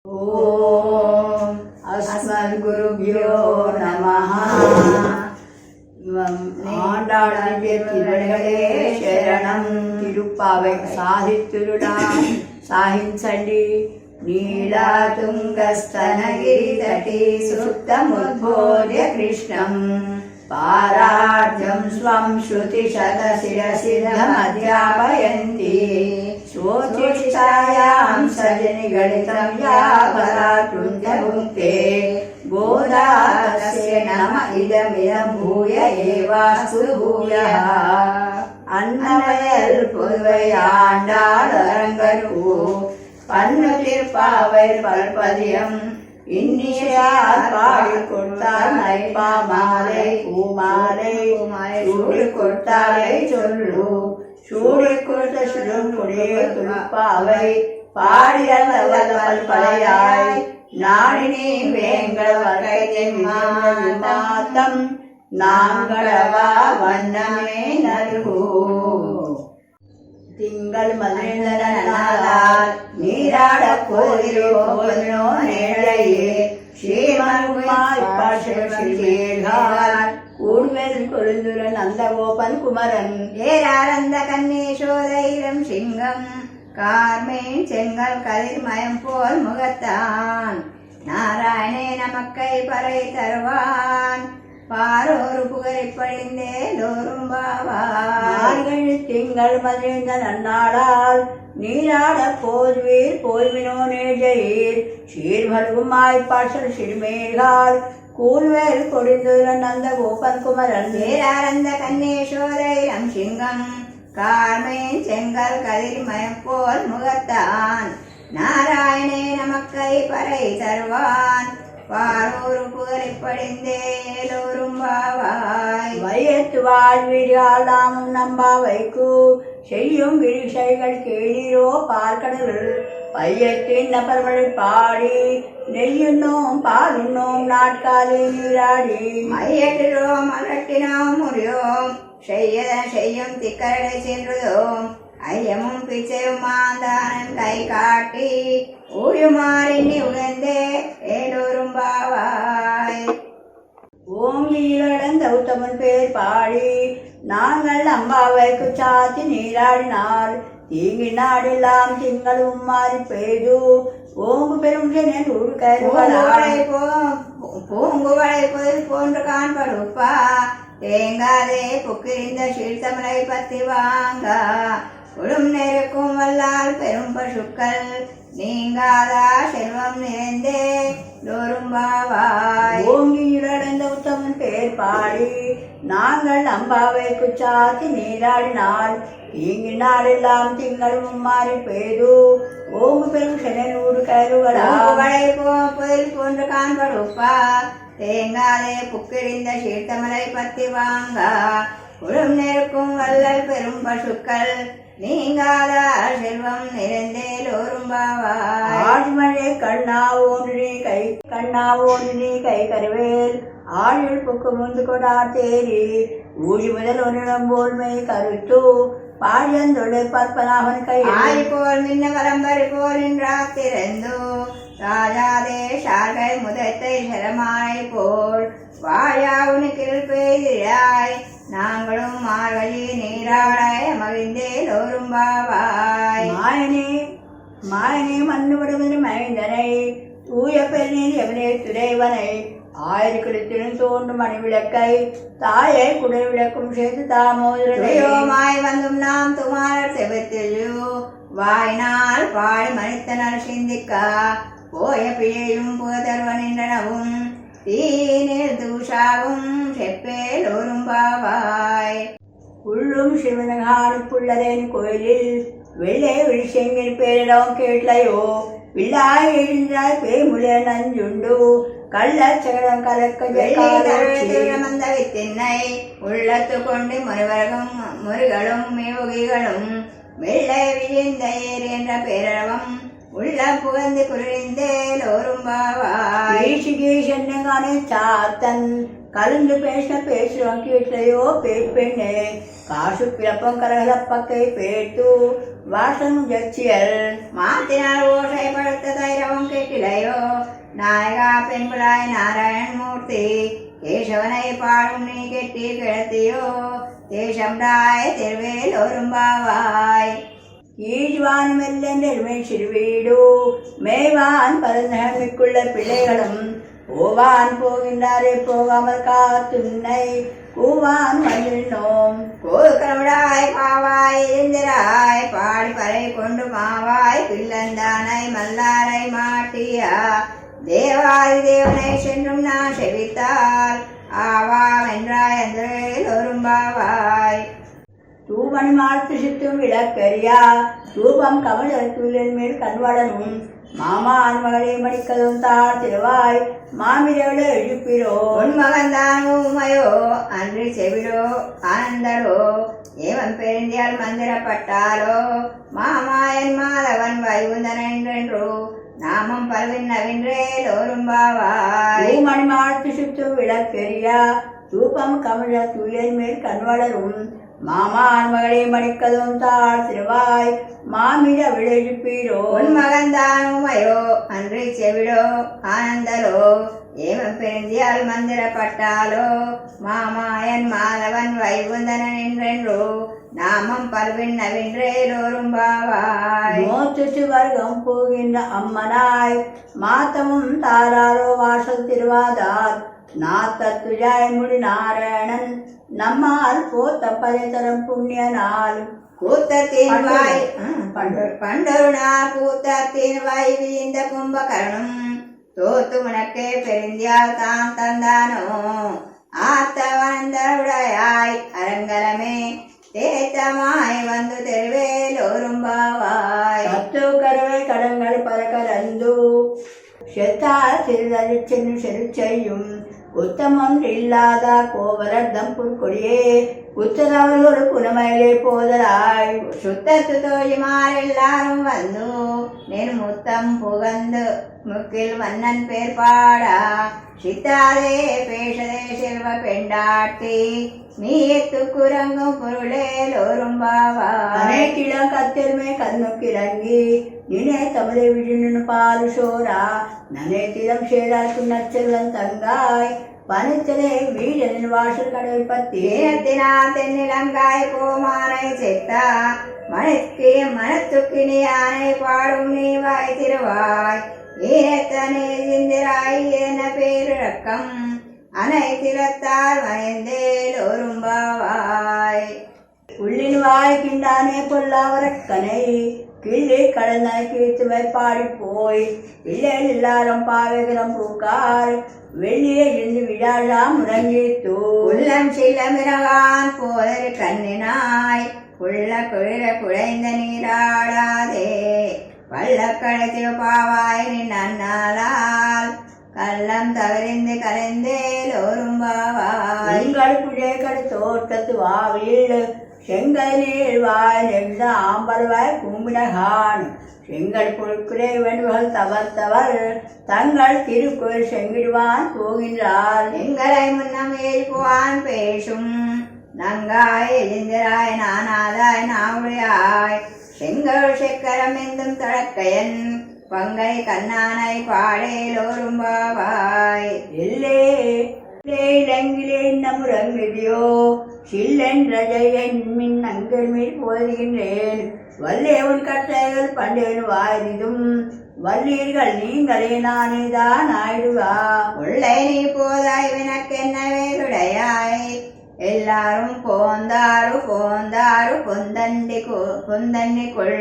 ஓம் அஸ்மத்குருப்யோ நமஹ. ஆண்டாள் திருவடிகளே சரணம். திருப்பாவை சாதித்துருளாம் சாகிஞ்சண்டி நீலா துங்கஸ்தனகிரி தட்டி சுத்தமுத்போத்ய கிருஷ்ணம் பாரார்த்தம் ஸ்வம் ஸ்ருதி சதசிரசிதமத்யாபயந்தி ஸ்வோதிஷ்டாயாம் சஜனிகணிதம் யா பராத்ருந்ய புங்கே கோதா தஸ்ய நம இதமிதம் பூய ஏவாஸ்து பூயः. அன்னவயல் புதுவை ஆண்டாள் அரங்கரு பன்னு திருப்பாவை பல்பதியம் இன்னியார் பாடி கொடுத்தார் நைப்பா மாலை பூமாலை சூடி கொடுத்தாரை சொல்லு சூடி கொடுத்த சுடுமுடிய துப்பாவை பாடிய பல்பலையாய் நாடினி வேங்கள் வகை மாத்தம் நாங்களவா வண்ணமே நல்கு. திங்கள் மதிழ்ந்தால் நீராட கோயிலோ நேழையே ஸ்ரீமருமாய் பாஷேகால் கூடுவேல் கொழுந்துர நந்தகோபன் குமரன் ஏரானந்த கண்ணீசோதைரம் சிங்கம் கார்மேன் செங்கல் கதிர்மயம் போல் முகத்தான் நாராயணே நமக்கை பறை தருவான் பாரோரு புகழை பழிந்தே தோறும் பாவார்கள். திங்கள் மதிழ்ந்த நன்னாளால் நீராட போர்வீர் போய்வினோ நேஜையீர் சீர்மருமாய் பாஷல் சிறுமேகால் கூழ்வேல் கொடிந்துர நந்த கோபன் குமரன் ஏரானந்த கண்ணேஸ்வரம் சிங்கம் கார்மேன் செங்கல் கதிர்மயம் போல் முகத்தான் நாராயணே நமக்கை பறை தருவான் பாரோரு புகழை படிந்தேலோரும் பாவாய். வையத்து வாழ்வீர்கள் நாமும் நம்பாவைக்கு செய்யும் விரிசைகள் கேளீரோ பார்க்கடல் பையத்தின் நபர்கள் பாடி நெய்யுண்ணோம் பாலுண்ணோம் நாட்காலே நீராடி மையத்திலோம் அலட்டினோம் முறியோம் செய்யும் திக்கரடை சென்றதோம் ஐயமும் பிச்சையும் மாந்தானன் கை காட்டி ஊழியுமாறி உகந்தே ஏலோரும் பாவாய். ஓம் ஈழந்த உத்தமன் பேர் பாடி நாங்கள் அம்பாவைக்கு சாத்தி நீராடினார் தீங்கி நாடெல்லாம் திங்களும் மாறி பெய்து ஓங்கு பெரும் பூங்குவளை பொருள் போன்று காண்படுப்பா தேங்காதே புக்கிரிந்த சீர்த்தமலை பத்தி வாங்க உடும் நெருக்கும் வல்லால் பெரும் பசுக்கள் நீங்காதா செல்வம் நிறைந்தே தோறும் பாவாய். ஓங்கியுடந்த உத்தமன் பேர் பாடி நாங்கள் அம்பாவைக்கு சாத்தி நீராடினால் தீங்கி நாடெல்லாம் திங்களும் மாறி பெய்து ஓங்கு பெரும் செனூறு கருவளை புயல் போன்று காண்படுப்பா தேங்காதே புக்கிரிந்த சீர்த்தமலை பத்தி வாங்க உடும் நெருக்கும் வல்லல் பெரும் பசுக்கள் நீங்காத செல்வம் நிறைந்தேலோரும் பாவாய். ஆழ்மழை கண்ணாவோன்றி கை கருவேல் ஆழில் புக்கு முந்து கொடார் தேரி ஊழி முதல் ஒன்றிடம் போல்மை கருத்து பாழியந்தொடை பற்பனாவன் கை ஆய் போல் மின்ன வரம்பரி போல் நின்றார் திறந்தோ ராஜாதே ஷார்கை முதத்தை சரமாய் போல் வாயாவுனுக்கில் பெய்திராய் நாங்களும் மார்கழி நீராடாய மகிழ்ந்தேலோரும் பாவாய். மாயனே மண்ணுவிடுவது மைந்தனை தூய பெண்ணில் எவனே துறைவனை ஆயிரக்கிழத்திலும் தோன்றும் மணிவிளக்கை தாயை குடல் விளக்கும் சேர்த்து தாமோதரமாய் வந்தும் நாம் துமாரர் செவத்திலோ வாய்நாள் பாடி மனிதனர் சிந்திக்கா போய பிழையும் புகதர்வனின்றனவும் தீனில் தூஷாவும் செப்பேலோரும் பாவாய். உள்ளும் சிவனகானுக்குள்ளதேன் கோயிலில் வெள்ளை விழிசெங்கில் பேரிடம் கேட்லையோ வில்லாய் எழுந்தாய் பேய்முல நஞ்சுண்டு கள்ளச்சகடம் கலக்க திண்ணை உள்ளத்து கொண்டு முருகளும் மேவுகிகளும் வெள்ளை விழிந்த ஏர் என்ற பேரளவம் உள்ள புகழ்ந்து குளிர்ந்தேலோரும் பாவாய். சாத்தன் கலந்து பேசுறோம் கீட்டையோ பெண்ணே காசு பிறப்பம் கரகலப்பக்கை பேட்டு வாசம் ஜட்சியல் மாத்தினால் ஓசைப்படுத்த தைரவம் கேட்டிலையோ நாயகா பெண்புலாய் நாராயண் மூர்த்தி கேசவனை பாடும் நீ கெட்டி கிழத்தியோ தேசம் தாய் திருவேல் ஒரும்பாவாய் ஈழ்வான் மெல்லெருமை சிறுவீடு மேய்வான் பரந்தமிக்குள்ள பிள்ளைகளும் போவான் போகின்றாரே போகாமல் காத்துன்னை கூவான் மகிழ்ந்தோம் கோக்கரவிடாய் பாவாய் எந்திராய் பாடி பறை கொண்டு மாவாய் பிள்ளந்தானை மல்லாரை மாட்டியா தேவாதி தேவனை சென்றும் நான் செவித்தால் ஆவா வென்றாய் அந்திரேல் ஒரும்பாவாய் தூமணி மாற்று சித்தும் விளக்கரியா தூபம் கமலத்துள்ளின் மேல் கண்வளனும் மாமான் மகளே மணிக்கதும் தாழ் திருவாய் மாமிரவிட எழுப்பிரோ உன் மகன்தான் உமையோ அன்று செவிடோ ஆனந்தரோ ஏவன் பெருந்தியால் மந்திரப்பட்டாலோ மாமாயன் மாதவன் வைகுந்தன் என்றென்றோ நாமம் பல்வின் நவின்றேல் ஒரும்பாவாய் தூமணி மாற்று சித்தும் விளக்கரியா தூபம் கமலத்துள்ளின் மேல் கண்வளரும் மாமான் மகளே மணிக்கதும் தாழ் திருவாய் மாமிட விழெழுப்பீரோ உன் மகன்தான் உமையோ அன்று செவிடோ ஆனந்தரோ ஏவன் பெருந்தியால் மந்திரப்பட்டாலோ மாமாயன் மாதவன் வைகுந்தனன் என்றென்றோ நாமம் பல்வின் நவின்றேல் ஒரும்பாவாய் மோத்துட்டு வர்க்கம் போகின்ற அம்மனாய் மாத்தமும் தாராரோ வாசல் திருவாதார் நாத்தத்துஜாய் முடி நாராயணன் நம்மால் போத்த பரிதரம் புண்ணிய நாள் கூத்தத்தின் வாய் பண்டருணா கூத்தத்தின் வாய் வீந்த கும்பகர்ணம் தோத்து உனக்கே பெருந்தியால் தாம் தந்தானோ ஆத்த வந்தருடையாய் அரங்கலமே தேத்தமாய் வந்து தெருவேல் ஒரும்பாவாய் சத்து கருவை கடங்கள் பறக்கலந்து செத்தால் சிறிதறி சென்று செரு செய்யும் உத்தமம் இல்லாத கோவலர்தம் புற்கொடியே உத்தரவர்களோடு புனமையிலே போதலாய் சுத்தத்து தோழிமாரெல்லாரும் வந்து నేను முத்தம் புகந்து முக்கில் வண்ணன் பேர் பாடா சித்தாதே பேசதே செல்வ பெண்டாட்டி நீ எத்து குரங்கும் பொருளேல் ஒரும்பாவாய் கிளம் கத்தெருமை கண்ணுக்கிறங்கி நினை தமிழை விழினு பாரு சோரா நனைத்திடம் சேராக்கு நற்செல்வன் தங்காய் பனித்தனை வீரனின் வாசல் கடல் பத்தி ஏனத்தினா தென்னிலங்காய் கோமானை செத்தா மனத்துக்கினி யானை பாடும் நீ வாய் திருவாய் ஈனத்தனே சிந்திராய் என பேரிழக்கம் அனைத்திலத்தார் மறைந்தேல் ஒரும்பாவாய் உள்ளின் வாய் கிண்டானே பொல்லாவரக்கனை கிள்ளி கடனை கீர்த்துவை பாடி போய் பிள்ளைகள் எல்லாரும் பாவைகரம் பூக்கார் வெளியே இருந்து விழாழா முழங்கித்து உள்ளம் சிலமிரகான் போதரு கண்ணினாய் உள்ள குளிர குழைந்த நீராடாதே பள்ளக்கழத்தில் பாவாய் நன்னாளால் கள்ளம் தவறிந்து கலைந்தேல் ஒரும்பாவாய் எங்கள் புழைகள் தோட்டத்து வாவில் செங்கல் நீர் வாய் நெய்த ஆம்பல்வாய் கும்பிடகான் செங்கல் புழுக்குறை வெண்புகள் தவர்த்தவர் தங்கள் திருக்குள் செங்கிடுவான் போகின்றார் எங்களை முன்னம் ஏறிப்புவான் பேசும் நங்காய் எதிந்திராய் நானாதாய் நாவுடையாய் செங்கல் செக்கரம் எந்தும் தழக்கையன் பங்கை கண்ணானை பாடேல் ஒரும்பாவாய் எல்லே இலங்கிலே நமுறங்கிடியோ சில்லென்றஜையன் மின் அங்கல் மீள் போதுகின்றேன் வல்லேவன் கட்டைகள் பண்டேன் வாரிதும் வல்லீர்கள் நீங்களே நானேதான் ஆயிடுவா உள்ளே நீ போதாய் வினக்கென்ன வேறுடையாய் எல்லாரும் போந்தாரு போந்தாரு பொந்தன்னிக்குள்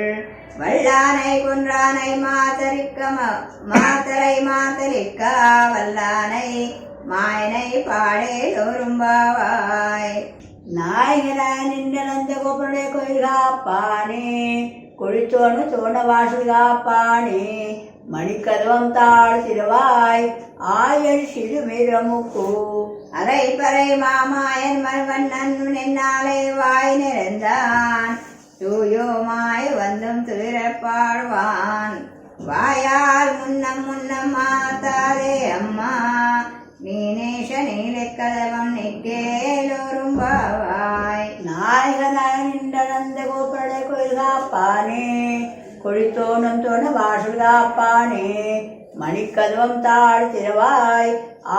வல்லானை குன்றானை மாத்தரை மாத்தலிக்க வல்லானை மாயனை பாடேல் ஒரும்பாவாய் நாயகனாய் நின்றனந்த கோபுடைய கோயில் காப்பானே கொழித்தோன்னு தோண வாசல் காப்பானே மணிக்கதவம் தாழ் திருவாய் ஆயல் சிறுமிரமுக்கு அரை பறை மாமாயன் மல்வண்ணன் நின்னாலே வாய் நிறைந்தான் தூயோமாய் வந்தும் துயரப்பாடுவான் வாயால் முன்னம் மாத்தாதே அம்மா நீனேஷ நீலக்கதவம் நிக்கேலோரும்பாவாய் நாயகனாய் நின்றன நந்தகோபனுடைய கோயில் காப்பானே, கொழித்தோணும் தோண வாசல் காப்பானே, மணிக்கதவம் தாழ் திறவாய்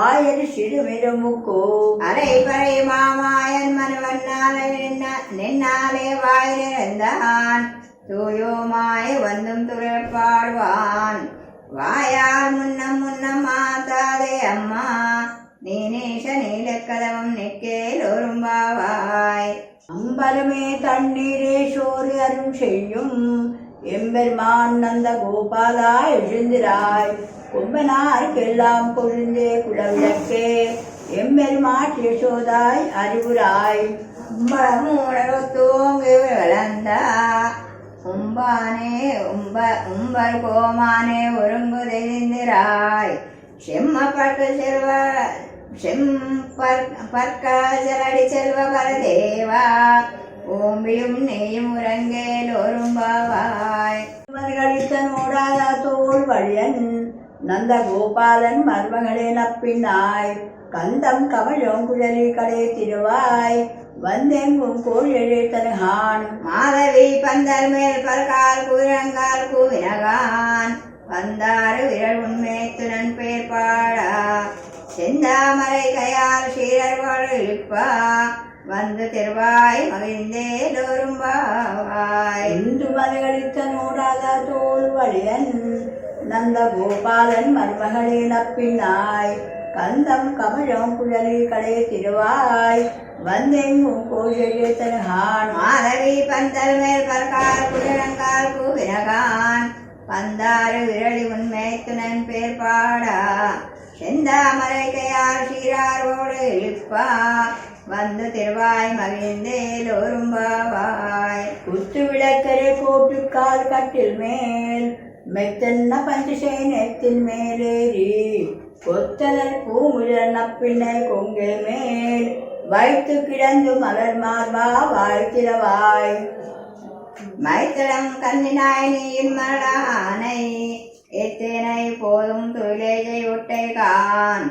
ஆயர் சிறுமிருமுக்கோ. அரை பறை மாமாயன் மனவண்ணாலே நின்னாலே வாய் நிறைந்தான், தூயோமாய் வந்தும் துறைப்பாடுவான். வாயால் முன்னம் முன்னம் மாத்தாதே அம்மா, நீனேஷ நீலக்கதவம் நிற்கேலோரும்பாவாய். அம்பலமே தண்ணீரே சோறு அரும் செய்யும் எம்பெருமான் நந்த கோபாலா எழுந்திராய். கொம்பனார்க்கெல்லாம் கொழுந்தே குலவிளக்கே எம்பெருமாட் யசோதாய் அறிவுராய். மூடத்தூங்கு வளர்ந்தா உம்பானே உம்பர் கோமானே ஒருங்கு தெரிந்திராய். செம்பற்கடி செல்வ பரதேவா, ஓம்பியும் நெய்யும் உறங்கேலோரும்பாவாய். கழித்தனோடாத தோல் வழியன் நந்த கோபாலன் மருமகளே நப்பினாய். கந்தம் கமலம் குழலி கடை திருவாய் வந்தெங்கும் கோள் எழுத்தனகான். மாதவி பந்தர் மேல் பல்கால் கூரங்கால் கூவினகான், வந்தாறு விரல் உண்மைத்துடன் பேர் பாடா. செந்தாமரை கையால் சீரர்வாள் இழுப்பா, வந்து திருவாய் மகிழ்ந்தேலோரும்பாவாய். இந்து மலைகளித்த நோடாத தோல் வழியன் நந்த கோபாலன் மருமகளே நப்பினாய். கந்தம் கமலம் குழலி கடை திருவாய் வந்தெங்கும் கோள் எழுத்தனகான். மாதவி பந்தர் மேல் பல்கால் குதிரங்கால் கூவினகான், வந்தாறு விரலி உண்மைத்துணன் பேர் பாடா. செந்தாமரை கையால் சீரார்வோடு இழுப்பா, வந்து திருவாய் மகிழ்ந்தேலோரும்பாவாய். குத்து விளக்கரை கோட்டுக்கால் கட்டில் மேல் மெத்தன்ன பஞ்சசேனத்தின் மேலேறி, கொத்தலர் பூங்குழல் நப்பினை கொங்கை மேல் வைத்து கிடந்து மலர் மார்பா வாழ்த்திரவாய். மைத்தளம் கண்ணினாய் நீயின் மரடானை, எத்தனை போதும் துயிலேஜை ஒட்டை கான்.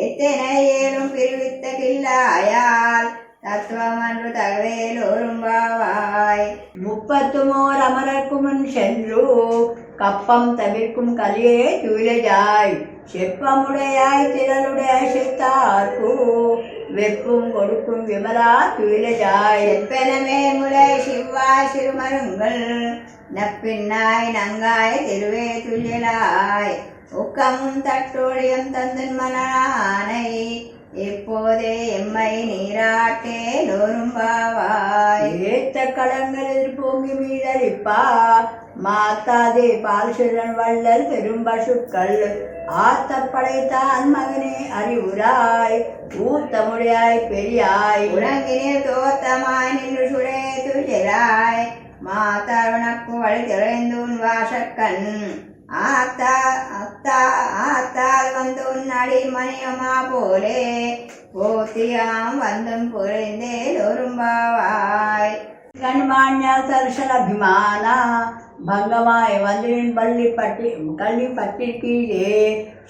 எத்தனை ஏழும் பிரிவித்த கில்லாயால், தத்துவமன்று தகவேலோரும்பாவாய். 31 அமரர்க்கு முன் சென்று கப்பம் தவிர்க்கும் கலியே துயிலஜாய். செப்பமுடையாய் திரளுடைய சித்தார்க்கு வெப்பும் கொடுக்கும் விமலா துயிலஜாய். செப்பெனமே முளை சிவாய் சிறுமருங்கள், நப்பின்னாய் நங்காய திருவே துயிலாய். உக்கமும் தட்டோழியம் தந்தன் மனானை, இப்போதே எம்மை நீராட்டேலோரும்பாவாய். ஏத்த களங்கள் எதிர்போங்கி மீதளிப்பா, மாத்தாதே பால்சுரன் வள்ளல் பெரும்பசுக்கள். ஆத்த படைத்தான் மகனே அறிவுராய், ஊத்தமுடையாய் பெரியாய். உணங்கினீர் தோத்தமாய் நின்று சுடே துயிலாய், மாத்தாவனக்கு வழி திரைந்துன் வாசக்கண். ஆத்தால் வந்து உன்னடி மணியமா போலே, போத்தியாம் வந்தும் புரிந்தேலோரும்பாவாய். கண்மாண்ய தர்சனபிமான பங்கமாய் வந்திரின் கள்ளி பட்டிற்கீழே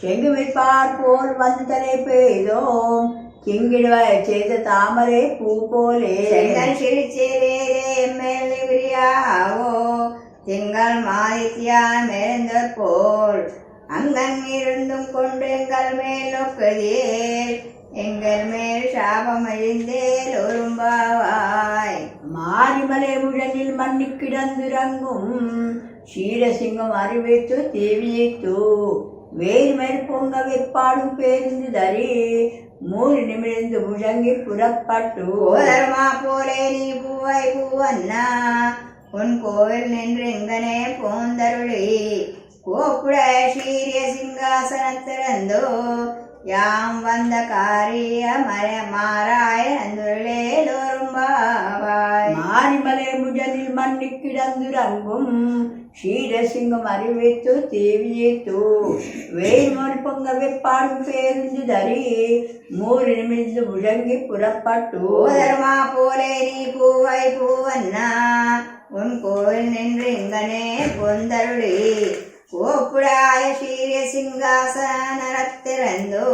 செங்குமிப்பார் போல் வந்து தலை பெய்தோம். கிங்கிடுவாய் செய்த தாமரை பூ போலே செங்கல் சிரிச்சேரே மேல் விரியாவோ, திங்கள் மாதித்யான் மேலந்தர் போல். அங்கன் இருந்தும் கொண்டு எங்கள் மேல் நோக்கதியேல், எங்கள் மேல் சாபம் அழிந்தேலோரும்பாவாய். மாரிமலை முழனில் மண்ணி கிடந்திறங்கும் ஷீரசிங்கம் அறிவித்து தீவியித்து, வேர்மேல் பொங்க வெப்பாடும் பேருந்து தரி மூறி நிமிர்ந்து முழங்கி புறப்பட்டு. ஓதர்மா போலே நீ பூவாய் பூவண்ணா, உன் கோவில் நின்று இங்கனே போந்தருளி. கோப்புட சீரிய சிங்காசனத்திறந்தோ, யாம் வந்த காரிய மாறாய நந்துளேலோரும்பாவாய். மாரிமலை முழனில் மண்ணி கிடந்திறங்கும் ஷீரசிங்கம் அறிவித்து தீவியித்து, வேர்மேல் பொங்க வெப்பாடும் பேருந்து தரி மூறி நிமிர்ந்து முழங்கி புறப்பட்டு. ஓதர்மா போலே நீ பூவாய் பூவண்ணா, உன் கோவில் நின்று இங்கனே பொந்தருளி. கோப்புடாய சீரிய சிங்காசனத்திறந்தோ,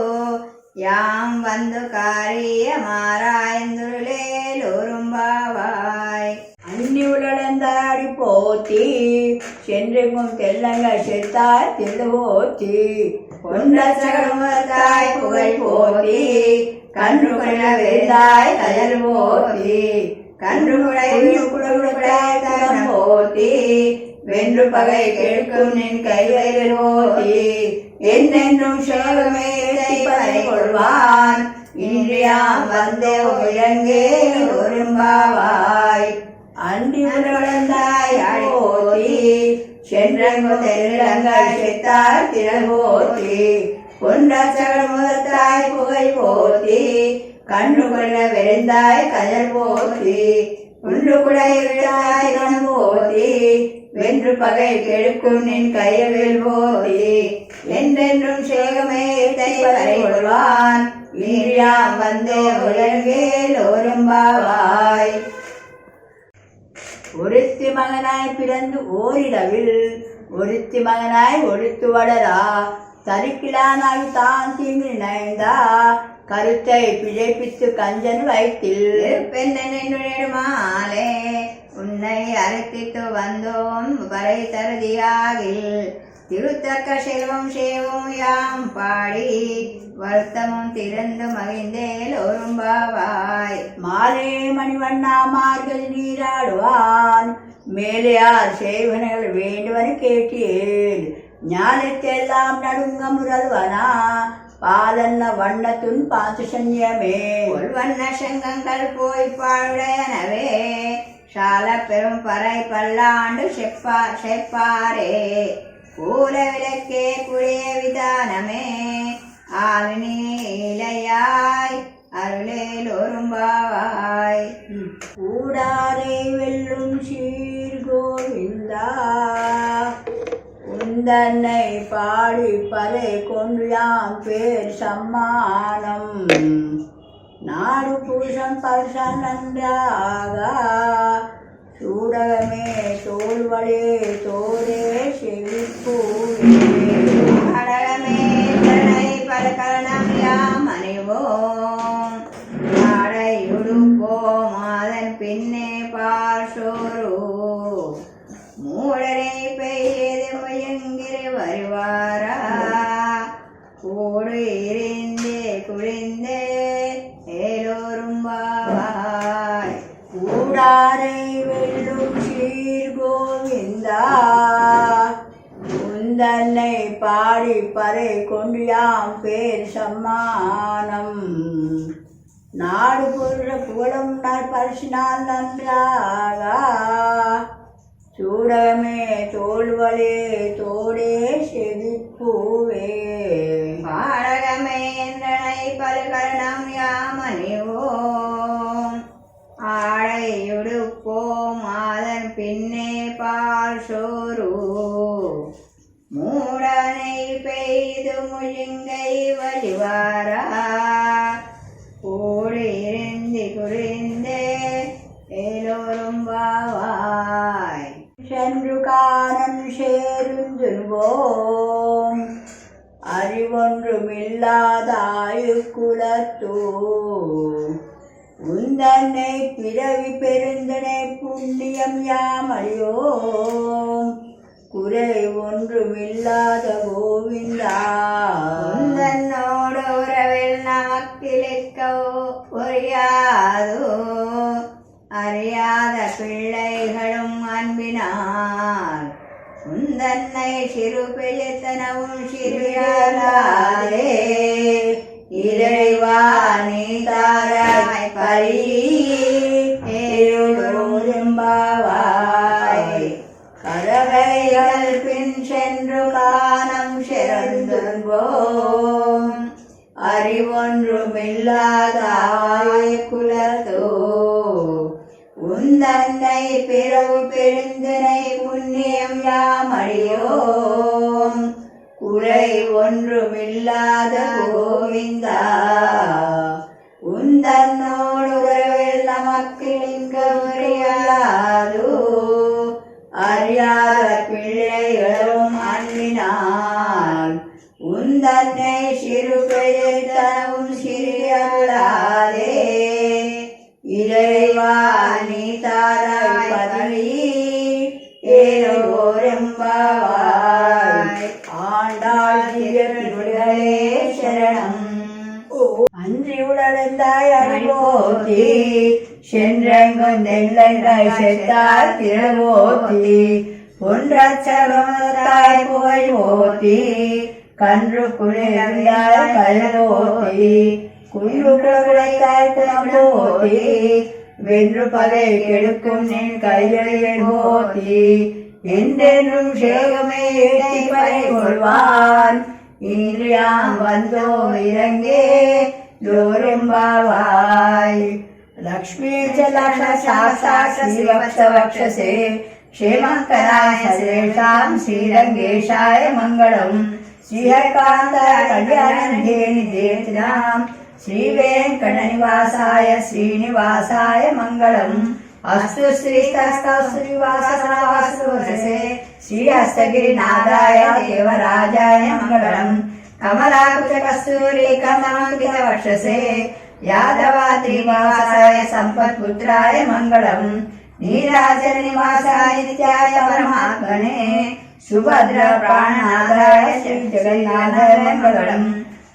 யாம் வந்து காரிய மாறாயந்துருளேலோரும்பாவாய். அன்னி அன்றி உலகந்தாடி போத்தி சென்றெங்கும் தெல்லங்க செத்தாய் திரு போத்தி கொன்ற சகமுகத்தாய் புகழ் போத்தி கன்று கொள்ள வேந்தாய் கயல் போத்தி கன்று குடையுடையாய் தரம் போத்தி வென்று பகை கெடுக்கும் நின் கைவயல் போத்தி என்னென்றும் சேவமே பறை கொள்வான் இன்றியாம் வந்தே இறங்கே ஒரும்பாவாய் அன்றி உலகந்தாய் போத்தி சென்றங்கு தெல்லங்கள் செத்தாய் திரள் போத்தி கொன்ற சகமுகத்தாய் புகழ் போத்தி கன்று கொள்ள விரைந்தாய் கயல் போத்தி குன்று குடையுடையாய் கணம் போத்தி வென்று பகை கெடுக்கும் நின் கையவில் போத்தி என்றென்றும் சேகமே பறை கொள்வான் இன்றியாம் வந்தே உலகேல் ஒரும்பாவாய் ஒருத்தி மகனாய் பிறந்து ஓரிரவில் ஒருத்தி மகனாய் ஒழித்து வளரா தரிக்கிலானாய் தான் தீங்கு நினைந்தா கருத்தை பிழைப்பித்து கஞ்சன் வைத்தில் பெண்ணெடுமாலே உன்னை அழைத்திட்டு வந்தோம் வரை தருதியாகில் திருத்தக்க செல்வம் சேவும் யாம் பாடி வருத்தமும் திறந்து மகிழ்ந்தேல் ஒரும்பாவாய் மாலே மணிவண்ணா மார்கள் நீராடுவான் மேலையார் செய்வனர்கள் வேண்டுவன கேட்டேன் ஞானத்தெல்லாம் நடுங்க முரல்வனா பாலன்ன வண்ணத்துன் பாச சன்யமே உள்வண்ண சங்கங்கள் போய் பாடுடையனவே சால பெரும் பறை பல்லாண்டு செப்பாரே கூல விளக்கே குழிய விதானமே ஆலினி இலையாய் அருளேல் ஒரும்பாவாய் கூடாரை வெல்லும் சீர்கோவிந்தா உந்தன்னை பாடி பறை கொண்டு யாம் பேர் சம்மானம் நாடு புருஷன் பரிசன் நன்றாக சூடகமே தோல்வழே தோரே செவிப்பூவே அடகமே தடை பலகரணம் யாம் அணிவோம் ஆடை உடுப்போம் அதன் பின்னே பார்சோரு மூடரை பெய்து முயங்கிற வருவாரா கூடு இருந்தே குழிந்தே ஏலோரும்பாவாய் கூடாரை வெல்லும் சீர்கோவிந்தா உந்தன்னை பாடி பறை கொண்டு யாம் பேர் சம்மானம் நாடு பொருள புகழும் பரிசினால் நன்றாக சூடகமே தோல்வளே தோடே செவிப்பூவே பாடகமே என்றனை பல்கரணம் யாமணிவோம் ஆடை உடுப்போம் அதன் பின்னே பால் சோறு மூடனை பெய்து முழுங்கை வழிவாரா கூடு இருந்து குறிந்தே ஏலோரும்பாவாய் சென்று காணம் சேருந்துவோம் அறிவொன்றுமில்லாதாயு குலத்தோ உந்தன்னை பிறவி பெருந்தனை புண்ணியம் யாமறியோம் குறை ஒன்றுமில்லாத கோவிந்தா உந்தன்னோடு உறவில் நமக்கிலிக்கோ புரியாதோ அறியாத பிள்ளைகளும் அன்பினால் உந்தன்னை சிறு பிழைத்தனவும் சிறியாதே இறைவா நீ தாராய் பரியும்பாவாய் கரவைகள் பின் சென்று காணம் சிறந்துவோம் அறிவொன்றுமில்லாதாய் குலத்தோ உந்தன்னை பிறவு பெருந்தனை புண்ணியம் யாமறியோம் குறை ஒன்றுமில்லாத கோவிந்தா உந்தன்னோடு உறவில் நமக்கு இங்க உரையாதோ அறியாத பிள்ளைகளும் அன்பினால் உந்தன்னை சிறு பெயர்த்தனவும் சிறியவளாதே இறைவா நீ தாராய் பதவி எம்பாவாய். ஆண்டாள் திவ்ய திருவடிகளே சரணம். அன்றி உடலந்தாய் அறிவோத்தி சென்றெங்கும் தெள்ளங்காய் செத்தாய் திரவோத்தி பொன்றச்சகமத்தாய் புகழ் ஓத்தி கன்று குளிர்ந்தாய் கருவோத்தி குன்று குளைத்தாய் குணம்போத்தி வென்று பகை கெடுக்கும் நின் கைகளில் போத்தி என்றென்றும் சேகமே ஏற்றி பறை கொள்வான் இன்றியாம் வந்தோம் இறங்கே எம்பாவாய். லக்ஷ்மீ ச லக்ஷ சாட்சாத் ஸ்ரீவக்ஷ வக்ஷசே क्षेमकराय सर्वेषां श्रीरङ्गेशाय मङ्गलम्. श्रीहरिकान्त कल्याणनिधे निधेनां श्रीवेङ्कटनिवासाय श्रीनिवासाय मङ्गलम्. अस्तु श्रीस्तस्तौ श्रीवासवासवसे श्रीहस्तगिरिनाथाय देवराजाय मङ्गलम्. कमलाकुचकस्तूरी कमलाङ्कितवक्षसे यादवाद्रिवासाय सम्पत्पुत्राय मङ्गलम्. नीराजन निवासाय नित्याय परमात्मने सुभद्र प्राणनाथाय श्री जगन्नाथाय मङ्गलम्.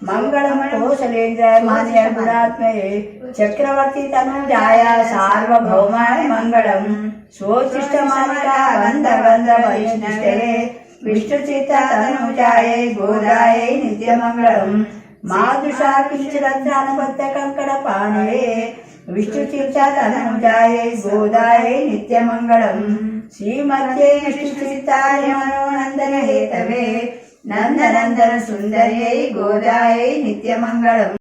मङ्गलम् कौसलेन्द्राय मान्यपुरात्मये चक्रवर्ती तनुजाय सार्वभौमाय मङ्गलम्. स्वोच्छिष्टमालिका वन्द वैष्णवे विष्णुचित्त तनुजाय गोदाय नित्यमङ्गलम्. मादुषा किञ्चिदध्यानबद्ध कङ्कणपाणये विष्णुचित्त तनुजाय गोदाय नित्यमङ्गलम्. श्रीमद्ये विष्णुचित्ताय मनोनन्दन हेतवे नन्दनन्दन सुन्दर्यै गोदाय नित्यमङ्गलम्.